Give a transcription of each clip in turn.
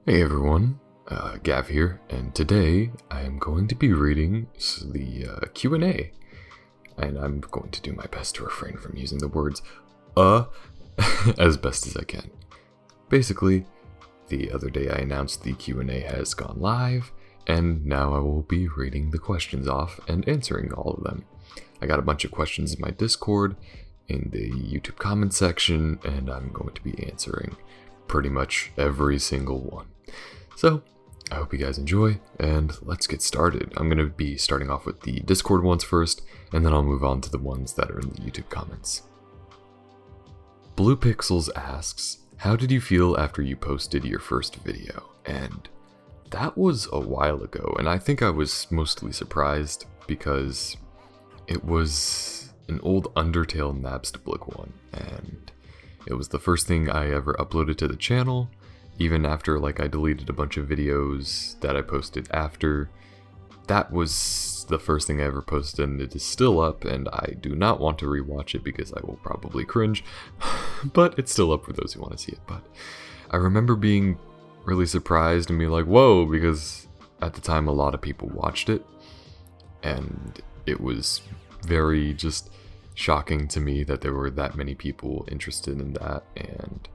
Hey everyone, Gav here, and today I am going to be reading the Q&A, and I'm going to do my best to refrain from using the words as best as I can. Basically, the other day I announced the Q&A has gone live, and now I will be reading the questions off and answering all of them. I got a bunch of questions in my Discord, in the YouTube comment section, and I'm going to be answering pretty much every single one. So, I hope you guys enjoy, and let's get started. I'm going to be starting off with the Discord ones first, and then I'll move on to the ones that are in the YouTube comments. Blue Pixels asks, how did you feel after you posted your first video? And that was a while ago, and I think I was mostly surprised because it was an old Undertale Napstablik one, and it was the first thing I ever uploaded to the channel. Even after I deleted a bunch of videos that I posted after, that was the first thing I ever posted, and it is still up, and I do not want to rewatch it because I will probably cringe, but it's still up for those who want to see it. But I remember being really surprised and being like, whoa, because at the time a lot of people watched it, and it was very just shocking to me that there were that many people interested in that, and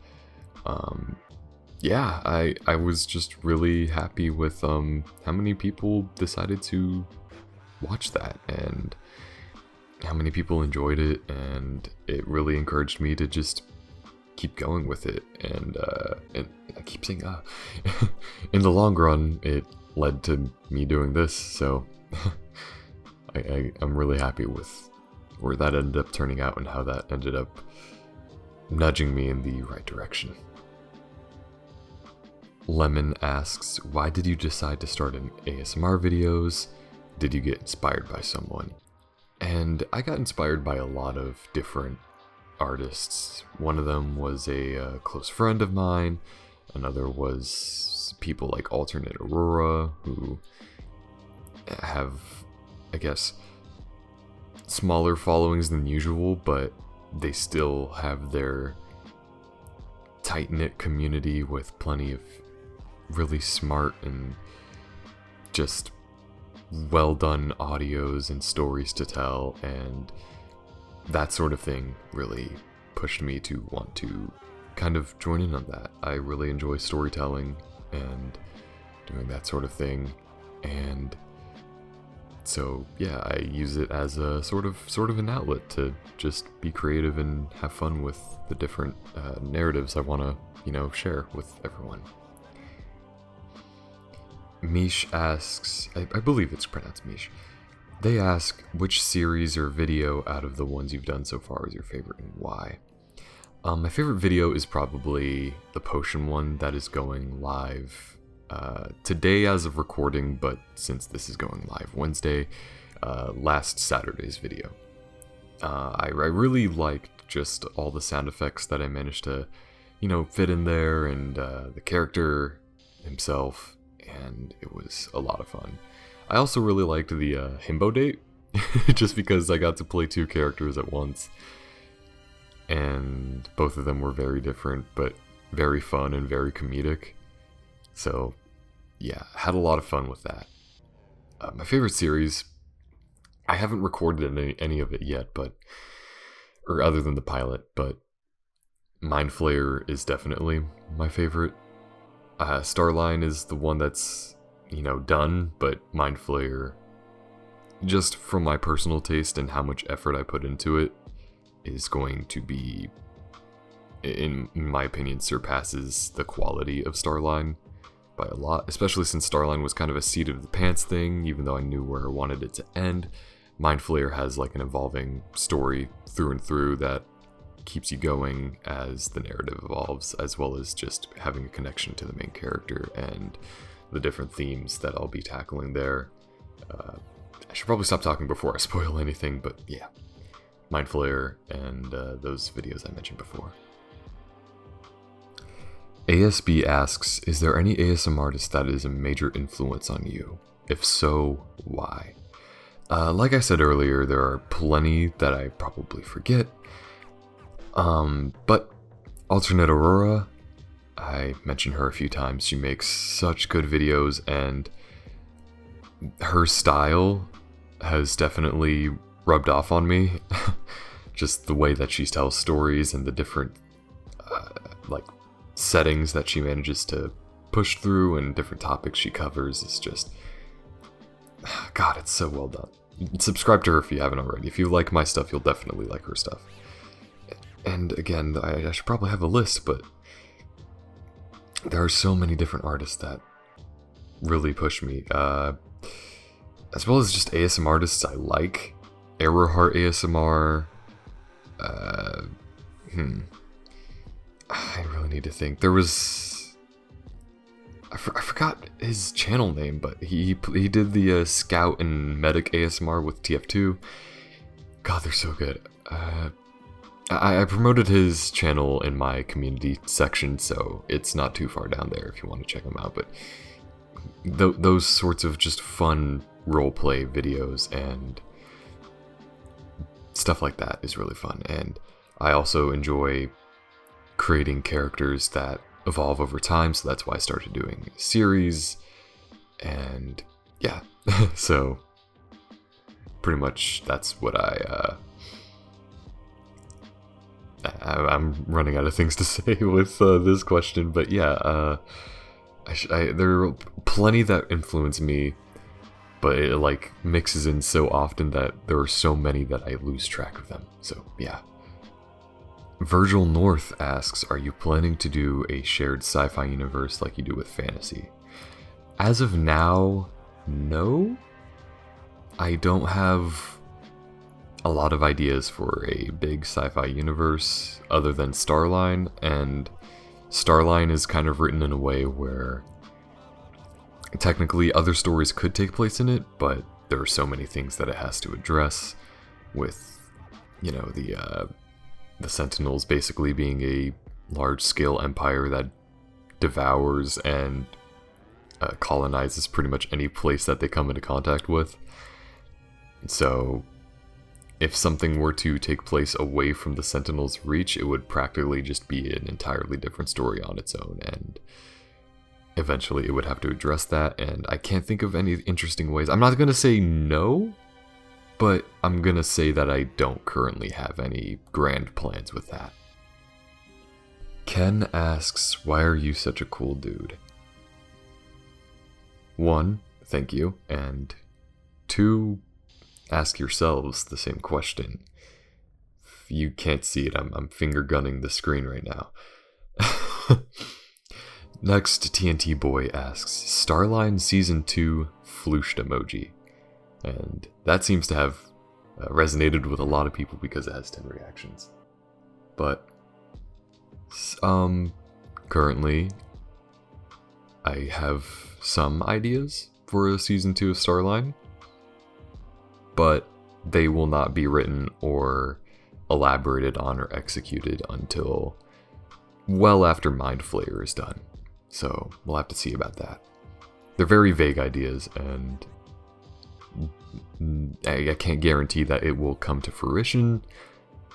yeah, I was just really happy with how many people decided to watch that and how many people enjoyed it, and it really encouraged me to just keep going with it. And I keep saying in the long run, it led to me doing this, so I'm really happy with where that ended up turning out and how that ended up nudging me in the right direction. Lemon asks, why did you decide to start in ASMR videos? Did you get inspired by someone? And I got inspired by a lot of different artists. One of them was a close friend of mine. Another was people like Alternate Aurora, who have, I guess, smaller followings than usual, but they still have their tight-knit community with plenty of really smart and just well-done audios and stories to tell, and that sort of thing really pushed me to want to kind of join in on that. I really enjoy storytelling and doing that sort of thing, and so yeah, I use it as a sort of an outlet to just be creative and have fun with the different narratives I want to, share with everyone. Mish asks, I believe it's pronounced Mish. They ask, which series or video out of the ones you've done so far is your favorite and why? My favorite video is probably the potion one that is going live today as of recording, but since this is going live Wednesday, last Saturday's video. I really liked just all the sound effects that I managed to, fit in there, and the character himself, and it was a lot of fun. I also really liked the himbo date, just because I got to play two characters at once, and both of them were very different, but very fun and very comedic. So yeah, had a lot of fun with that. My favorite series, I haven't recorded any of it yet, or other than the pilot, but Mind Flayer is definitely my favorite. Starline is the one that's, done, but Mind Flayer, just from my personal taste and how much effort I put into it, is going to be, in my opinion, surpasses the quality of Starline by a lot, especially since Starline was kind of a seat of the pants thing, even though I knew where I wanted it to end. Mind Flayer has an evolving story through and through that keeps you going as the narrative evolves, as well as just having a connection to the main character and the different themes that I'll be tackling there. I should probably stop talking before I spoil anything, but yeah, Mind Flayer and those videos I mentioned before. ASB asks, is there any ASMR artist that is a major influence on you? If so, why? Like I said earlier, there are plenty that I probably forget. But Alternate Aurora, I mentioned her a few times. She makes such good videos, and her style has definitely rubbed off on me. Just the way that she tells stories and the different like settings that she manages to push through and different topics she covers is just, God, it's so well done. Subscribe to her if you haven't already. If you like my stuff, you'll definitely like her stuff. And again, I should probably have a list, but there are so many different artists that really push me. As well as just ASMR artists I like. Errorheart ASMR. I really need to think. There was... I forgot his channel name, but he did the Scout and Medic ASMR with TF2. God, they're so good. I promoted his channel in my community section, so it's not too far down there if you want to check him out. But those sorts of just fun roleplay videos and stuff like that is really fun. And I also enjoy creating characters that evolve over time, so that's why I started doing a series. And yeah, so pretty much that's what I'm running out of things to say with this question, but yeah, there are plenty that influence me, but it like mixes in so often that there are so many that I lose track of them. So yeah. Virgil North asks, are you planning to do a shared sci-fi universe like you do with fantasy? As of now, no. I don't have a lot of ideas for a big sci-fi universe other than Starline, and Starline is kind of written in a way where technically other stories could take place in it, but there are so many things that it has to address with, you know, the Sentinels basically being a large-scale empire that devours and colonizes pretty much any place that they come into contact with. So if something were to take place away from the Sentinels' reach, it would practically just be an entirely different story on its own, and eventually it would have to address that, and I can't think of any interesting ways. I'm not going to say no, but I'm going to say that I don't currently have any grand plans with that. Ken asks, why are you such a cool dude? 1, thank you, and 2, ask yourselves the same question. If you can't see it, I'm finger gunning the screen right now. Next, TNT Boy asks, Starline Season 2 flooshed emoji. And that seems to have resonated with a lot of people because it has 10 reactions. But, currently, I have some ideas for a Season 2 of Starline, but they will not be written or elaborated on or executed until well after Mind Flayer is done. So we'll have to see about that. They're very vague ideas, and I can't guarantee that it will come to fruition,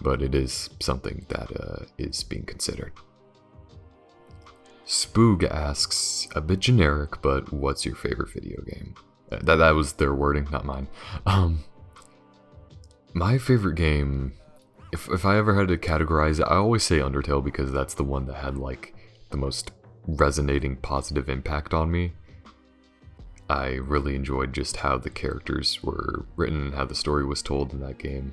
but it is something that is being considered. Spoog asks, a bit generic, but what's your favorite video game? That was their wording, not mine. My favorite game, if I ever had to categorize it, I always say Undertale because that's the one that had like the most resonating positive impact on me. I really enjoyed just how the characters were written and how the story was told in that game.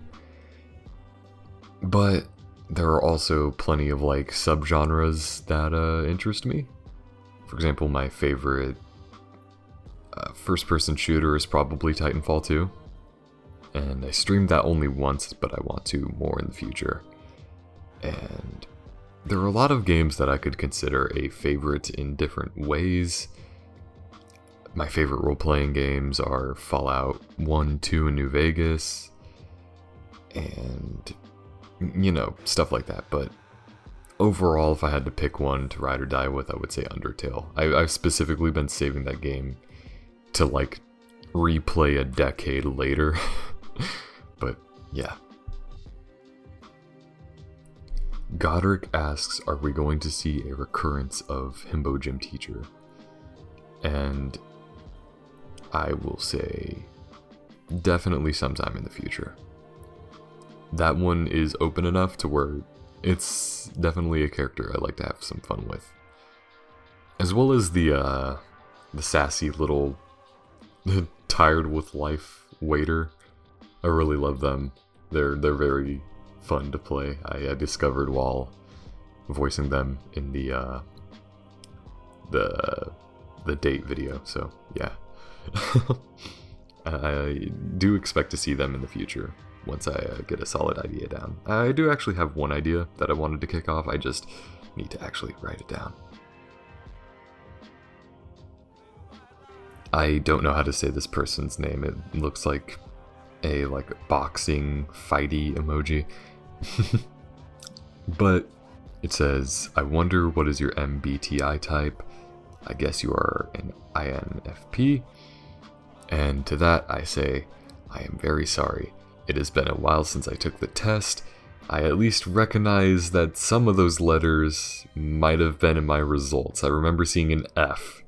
But there are also plenty of like subgenres that interest me. For example, my favorite first-person shooter is probably Titanfall 2. And I streamed that only once, but I want to more in the future. And there are a lot of games that I could consider a favorite in different ways. My favorite role-playing games are Fallout 1, 2, and New Vegas. And, you know, stuff like that. But overall, if I had to pick one to ride or die with, I would say Undertale. I've specifically been saving that game to, like, replay a decade later. But, yeah. Godric asks, are we going to see a recurrence of Himbo Gym Teacher? And I will say definitely sometime in the future. That one is open enough to where it's definitely a character I like to have some fun with. As well as the sassy little tired with life waiter. I really love them. They're very fun to play. I discovered while voicing them in the date video, so yeah. I do expect to see them in the future once I get a solid idea down. I do actually have one idea that I wanted to kick off, I just need to actually write it down. I don't know how to say this person's name. It looks like a boxing fighty emoji. But it says, I wonder what is your MBTI type? I guess you are an INFP. And to that I say, I am very sorry. It has been a while since I took the test. I at least recognize that some of those letters might have been in my results. I remember seeing an F.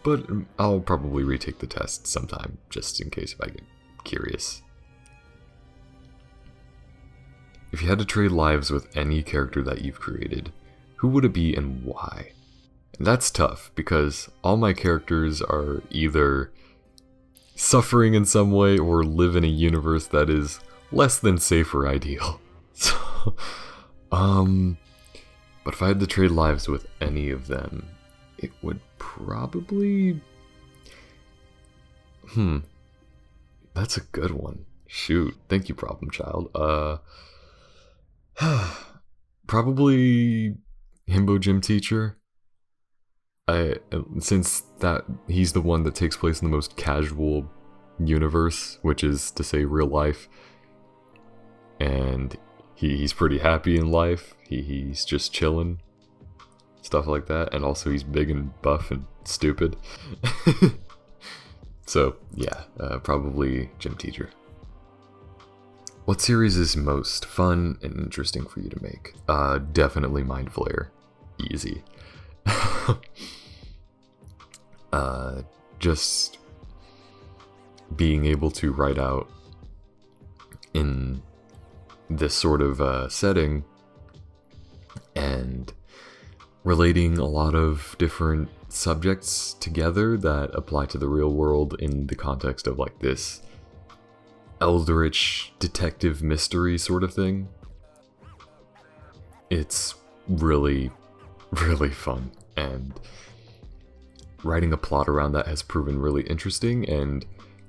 But I'll probably retake the test sometime, just in case if I get curious. If you had to trade lives with any character that you've created, who would it be and why? And that's tough, because all my characters are either suffering in some way or live in a universe that is less than safe or ideal. So, but if I had to trade lives with any of them, it would probably... That's a good one. Shoot. Thank you, Problem Child. Probably Himbo Gym Teacher. Since that he's the one that takes place in the most casual universe, which is to say real life, and he's pretty happy in life. He's just chilling, stuff like that, and also he's big and buff and stupid. So yeah, probably Gym Teacher. What series is most fun and interesting for you to make? Definitely Mind Flayer. Easy. Just being able to write out in this sort of setting and relating a lot of different subjects together that apply to the real world in the context of like this eldritch detective mystery sort of thing. It's really, really fun, and writing a plot around that has proven really interesting. And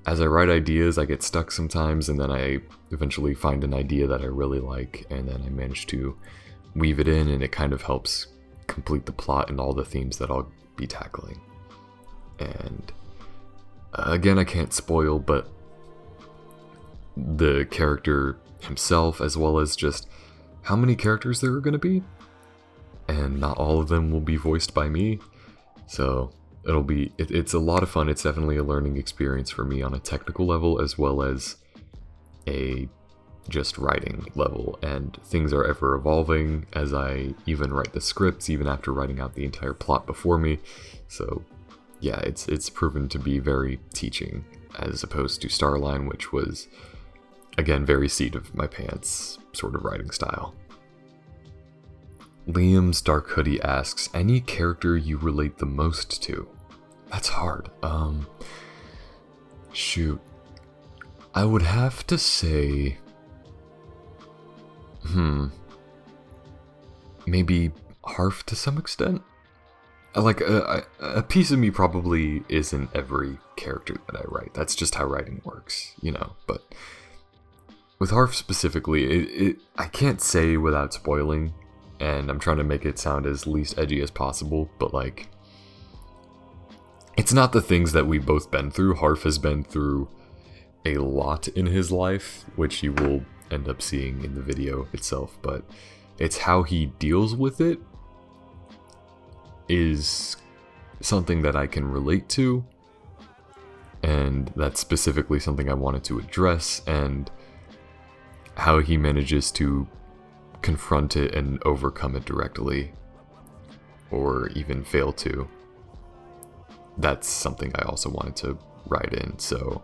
as I write ideas, I get stuck sometimes, and then I eventually find an idea that I really like, and then I manage to weave it in, and it kind of helps complete the plot and all the themes that I'll be tackling. And again, I can't spoil, but the character himself, as well as just how many characters there are going to be, and not all of them will be voiced by me, so it's a lot of fun. It's definitely a learning experience for me on a technical level as well as a just writing level, and things are ever evolving as I even write the scripts, even after writing out the entire plot before me. So yeah, it's proven to be very teaching, as opposed to Starline, which was again very seat of my pants sort of writing style. Liam's Dark Hoodie asks, any character you relate the most to? That's hard. Shoot. I would have to say... maybe Harf to some extent? Like, a piece of me probably isn't every character that I write. That's just how writing works, you know, but... with Harf specifically, I can't say without spoiling, and I'm trying to make it sound as least edgy as possible, but like, it's not the things that we've both been through. Harf has been through a lot in his life, which you will end up seeing in the video itself, but it's how he deals with it is something that I can relate to, and that's specifically something I wanted to address, and how he manages to confront it and overcome it directly, or even fail to. That's something I also wanted to write in, so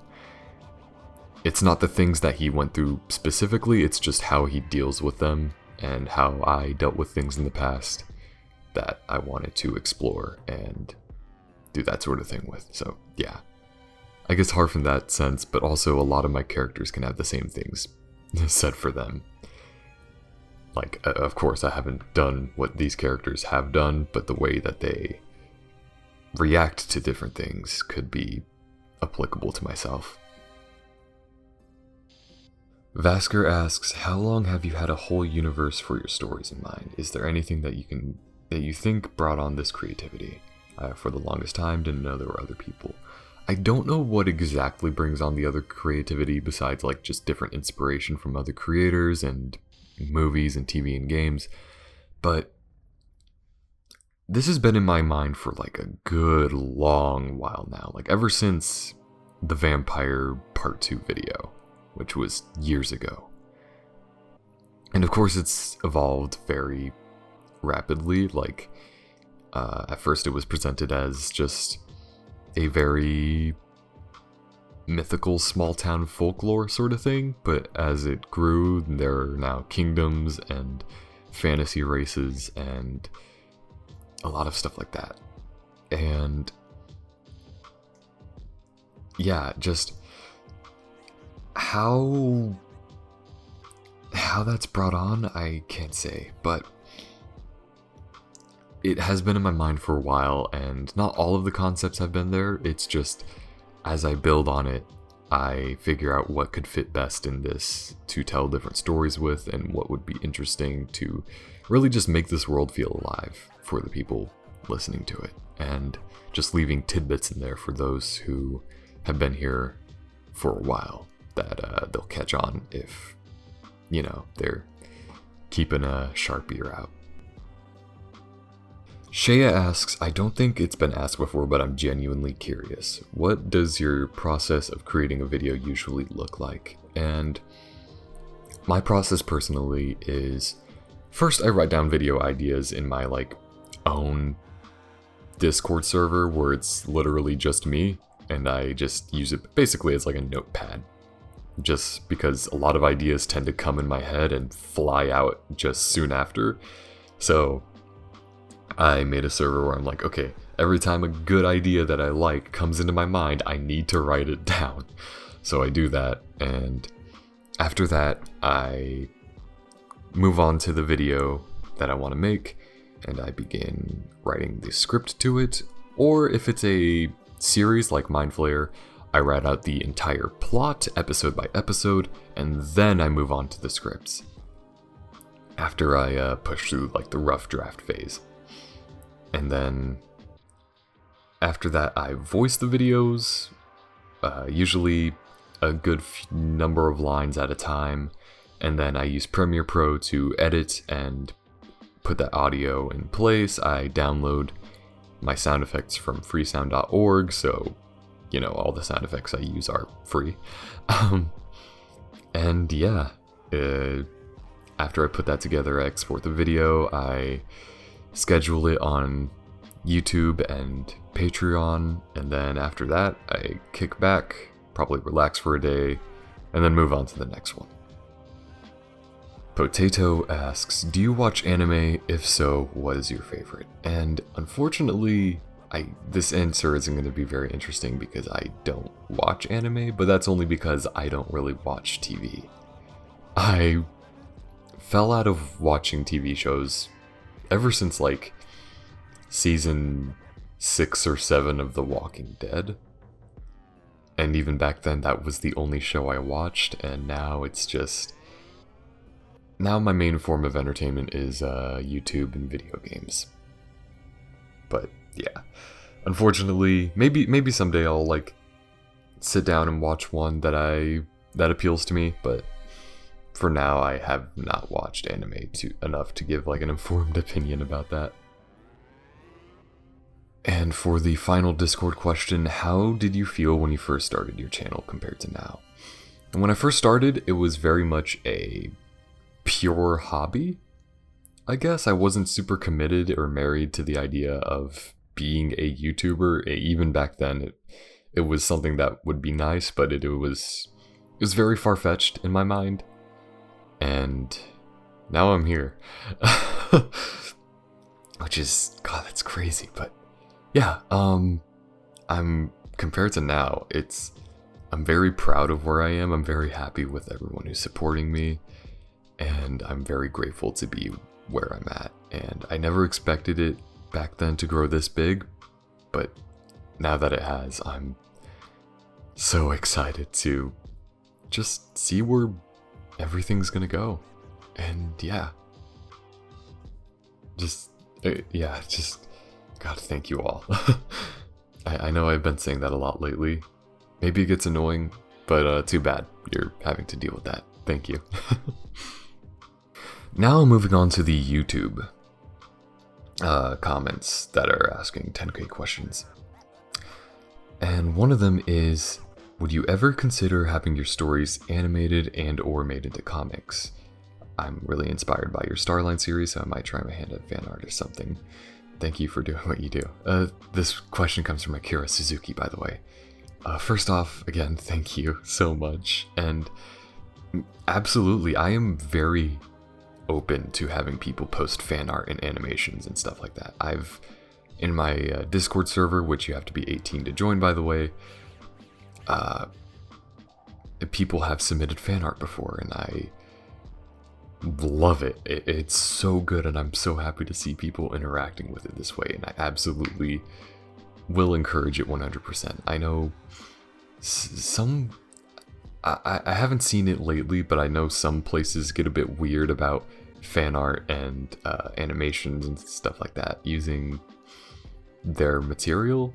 it's not the things that he went through specifically, it's just how he deals with them and how I dealt with things in the past that I wanted to explore and do that sort of thing with. So yeah, I guess hard in that sense, but also a lot of my characters can have the same things said for them. Like, of course, I haven't done what these characters have done, but the way that they react to different things could be applicable to myself. Vasker asks, how long have you had a whole universe for your stories in mind? Is there anything that you think brought on this creativity? For the longest time, didn't know there were other people. I don't know what exactly brings on the other creativity besides like just different inspiration from other creators and movies and TV and games, but this has been in my mind for like a good long while now, like ever since the Vampire Part 2 video, which was years ago. And of course it's evolved very rapidly, like at first it was presented as just a very mythical small town folklore sort of thing, but as it grew, there are now kingdoms and fantasy races and a lot of stuff like that. And yeah, just how that's brought on, I can't say, but it has been in my mind for a while, and not all of the concepts have been there. It's just as I build on it, I figure out what could fit best in this to tell different stories with, and what would be interesting to really just make this world feel alive for the people listening to it, and just leaving tidbits in there for those who have been here for a while that they'll catch on if, you know, they're keeping a sharp ear out. Shea asks, I don't think it's been asked before, but I'm genuinely curious. What does your process of creating a video usually look like? And my process personally is, first I write down video ideas in my like own Discord server where it's literally just me, and I just use it basically as like a notepad. Just because a lot of ideas tend to come in my head and fly out just soon after. So I made a server where I'm like, okay, every time a good idea that I like comes into my mind, I need to write it down. So I do that, and after that, I move on to the video that I want to make, and I begin writing the script to it. Or if it's a series like Mind Flayer, I write out the entire plot, episode by episode, and then I move on to the scripts, after I push through like the rough draft phase. And then after that, I voice the videos, usually a good number of lines at a time, and then I use Premiere Pro to edit and put that audio in place. I download my sound effects from freesound.org, so, you know, all the sound effects I use are free. And yeah, after I put that together, I export the video, I schedule it on YouTube and Patreon, and then after that I kick back, probably relax for a day, and then move on to the next one. Potato asks, do you watch anime? If so, what is your favorite? And unfortunately, this answer isn't going to be very interesting because I don't watch anime, but that's only because I don't really watch TV. I fell out of watching TV shows ever since like season 6 or 7 of The Walking Dead. And even back then, that was the only show I watched, and now it's just... Now my main form of entertainment is YouTube and video games. But yeah, unfortunately, maybe someday I'll like sit down and watch one that appeals to me, but for now, I have not watched anime enough to give like an informed opinion about that. And for the final Discord question, how did you feel when you first started your channel compared to now? And when I first started, it was very much a pure hobby. I guess I wasn't super committed or married to the idea of being a YouTuber. Even back then, it was something that would be nice, but it was very far-fetched in my mind. And now I'm here. Which is, God, that's crazy. But yeah, I'm, compared to now, I'm very proud of where I am. I'm very happy with everyone who's supporting me. And I'm very grateful to be where I'm at. And I never expected it back then to grow this big. But now that it has, I'm so excited to just see where everything's gonna go. And yeah. Just, God, thank you all. I know I've been saying that a lot lately. Maybe it gets annoying, but too bad you're having to deal with that. Thank you. Now moving on to the YouTube comments that are asking 10k questions. And one of them is, would you ever consider having your stories animated and or made into comics? I'm really inspired by your Starline series, so I might try my hand at fan art or something. Thank you for doing what you do. This question comes from Akira Suzuki, by the way. First off, again, thank you so much. And absolutely, I am very open to having people post fan art and animations and stuff like that. In my Discord server, which you have to be 18 to join, by the way, people have submitted fan art before, and I love it. It's so good, and I'm so happy to see people interacting with it this way, and I absolutely will encourage it 100%. I know I haven't seen it lately, but I know some places get a bit weird about fan art and animations and stuff like that using their material.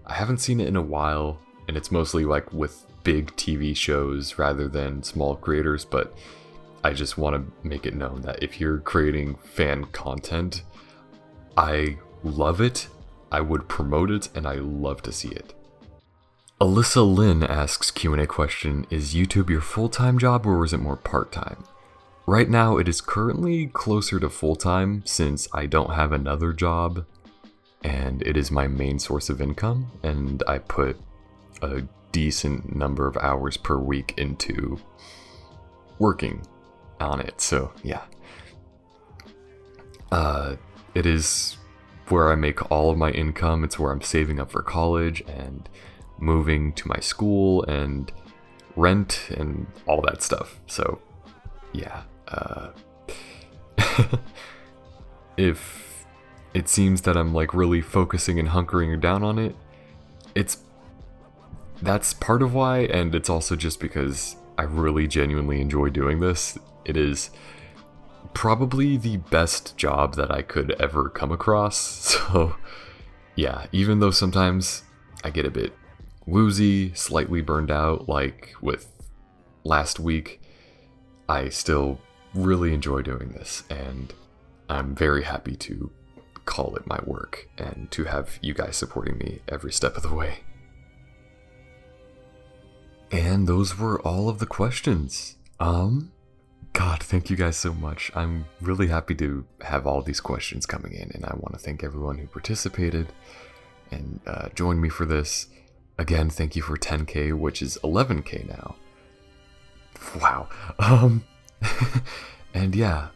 I haven't seen it in a while, and it's mostly like with big TV shows rather than small creators, but I just want to make it known that if you're creating fan content, I love it, I would promote it, and I love to see it. Alyssa Lynn asks Q&A question, is YouTube your full-time job or is it more part-time? Right now it is currently closer to full-time since I don't have another job and it is my main source of income, and I put a decent number of hours per week into working on it, so yeah. It is where I make all of my income. It's where I'm saving up for college and moving to my school and rent and all that stuff. So yeah, if it seems that I'm like really focusing and hunkering down on it, that's part of why, and it's also just because I really genuinely enjoy doing this. It is probably the best job that I could ever come across. So yeah, even though sometimes I get a bit woozy, slightly burned out, like with last week, I still really enjoy doing this, and I'm very happy to call it my work and to have you guys supporting me every step of the way. And those were all of the questions. God, thank you guys so much. I'm really happy to have all these questions coming in, and I want to thank everyone who participated and joined me for this. Again, thank you for 10k, which is 11k now. Wow. And yeah,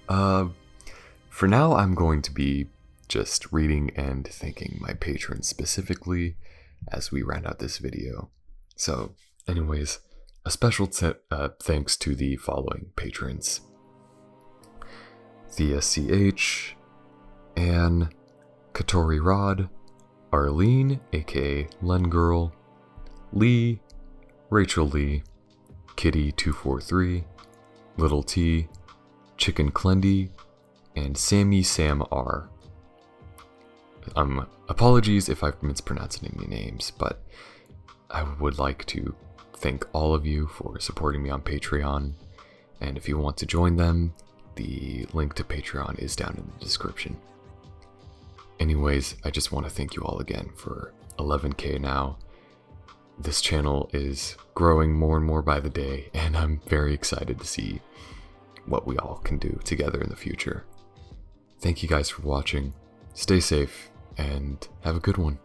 for now I'm going to be just reading and thanking my patrons specifically as we round out this video. So anyways, a special thanks to the following patrons: Thea CH, Anne, Katori Rod, Arlene, aka Len Girl, Lee, Rachel Lee, Kitty243, Little T, Chicken Clendy, and Sammy Sam R. Apologies if I've mispronounced any names, but I would like to thank all of you for supporting me on Patreon, and if you want to join them, the link to Patreon is down in the description. Anyways, I just want to thank you all again for 11k now. This channel is growing more and more by the day, and I'm very excited to see what we all can do together in the future. Thank you guys for watching. Stay safe and have a good one.